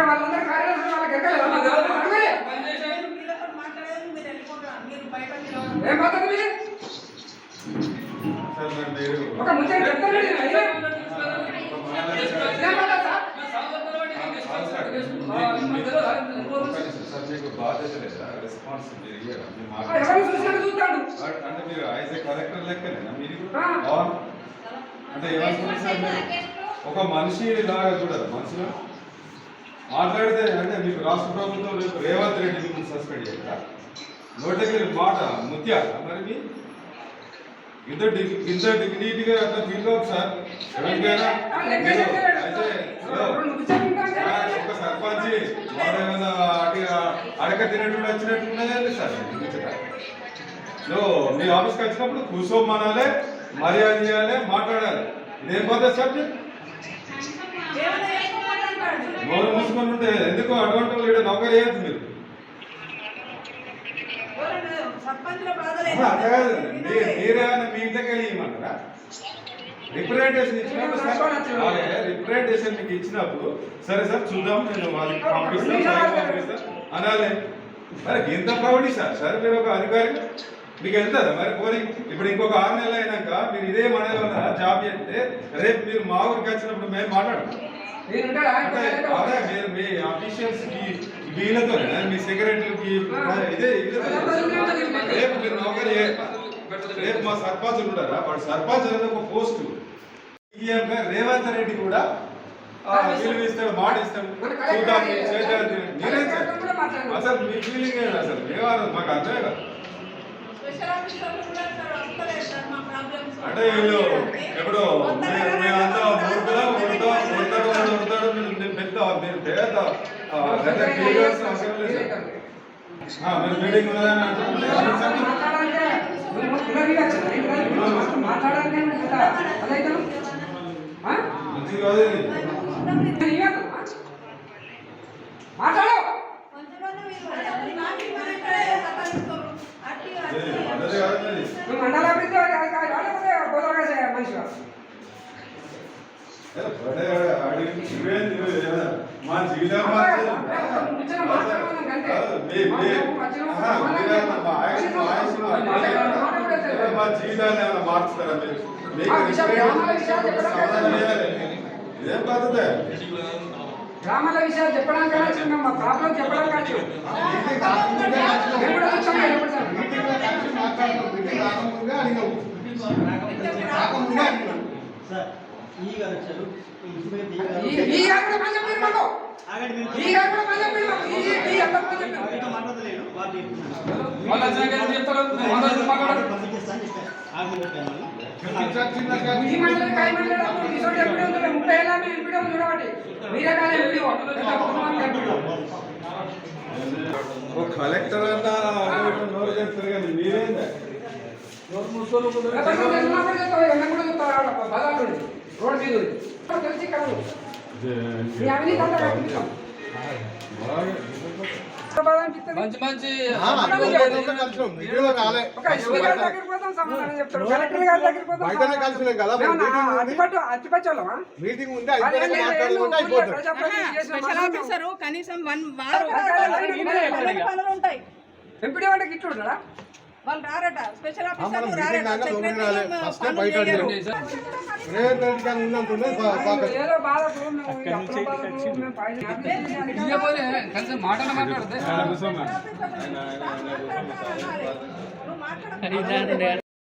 వాళ్ళందరూ కార్యాలయం వాళ్ళకి ఎక్కలేదు ఏం పద్ధతి మీది ఒక ముచ్చట చెప్తాను అంటే మీరు యాజ్ ఏ కలెక్టర్ లెక్కనేనా మీరు అంటే ఒక మనిషి లాగా చూడదు మనుషులు మాట్లాడితే అంటే మీకు రాష్ట్ర ప్రభుత్వం రేవంత్ రెడ్డి మిమ్మల్ని సస్పెండ్ చేయాలి నోటికి మాట ముత్యాల మరి మీ ఇంత డిగ్నిటీగా అట్లా ఫీల్ అవ్వదు సార్ ఎవరికైనా ఒక సర్పంచ్ వాడేమైనా అడక తినట్టు వచ్చినట్టు ఉన్నదండి సార్ మీ ఆఫీస్కి వచ్చినప్పుడు కూర్చోమనాలి మర్యాద చేయాలి మాట్లాడాలి ఇదేం పద్ధతి సార్ నోరు మూసుకొని ఉంటే ఎందుకు అటువంటి వాళ్ళు నౌకరీ చేయొద్దు మీరు మీరేమైనా మీ ఇంట్లోకి వెళ్ళి ఇవ్వమంటారా రిప్రజెంటేషన్ ఇచ్చినప్పుడు రిప్రజెంటేషన్ మీకు ఇచ్చినప్పుడు సరే సార్ చూద్దాం నేను వాళ్ళకి పంపిస్తాను అనాలి మరి ఎంత ప్రౌఢి సార్ సరే మీరు ఒక అధికారి మీకు వెళ్తుందా మరి పోనీ ఇప్పుడు ఇంకొక 6 నెలలు అయినాక మీరు ఇదే మండలంలో జాబ్ చేస్తే రేపు మీరు మా ఊరికి వచ్చినప్పుడు మేము మాట్లాడతాం అదే మీరు మీ ఆఫీషియల్స్ కి వీళ్ళతో మీ సెక్రటరీకి ఇదే రేపు మీరు నౌకరీ రేపు మా సర్పంచ్ ఉంటారా వాడు సర్పంచ్ అనేది ఒక పోస్ట్ రేవంత్ రెడ్డి కూడా విలువిస్తాడు మాట ఇస్తాడు చూద్దాం మీరే అసలు మీ ఫీలింగ్ ఏంటి అసలు మేవారు మాకు అర్థమే కదా అంటే వీళ్ళు ఎప్పుడు మేమంతా ఉడతాడు పెద్ద మీరు పేద మీరు మీటింగ్ ఉన్నదని మంచిది కాదు మా జీవితం మా జీవితాన్ని ఏమైనా మార్చుతారా ఇదేం పద్ధతి గ్రామాల విషయాలు చెప్పడానికి మా ప్రాబ్లం చెప్పడానికి కలెక్టర్ అన్నా నోరు చేస్తారు కానీ మీరేందా రోడ్ మీద తెలిసి మంచి మంచి కనీసం 1 వారం ఎంపీడీ వాళ్ళకి ఇట్లు ఉంటారా వాళ్ళు రారట స్పెషల్ ఆఫీసర్ మాటలు మాట్లాడితే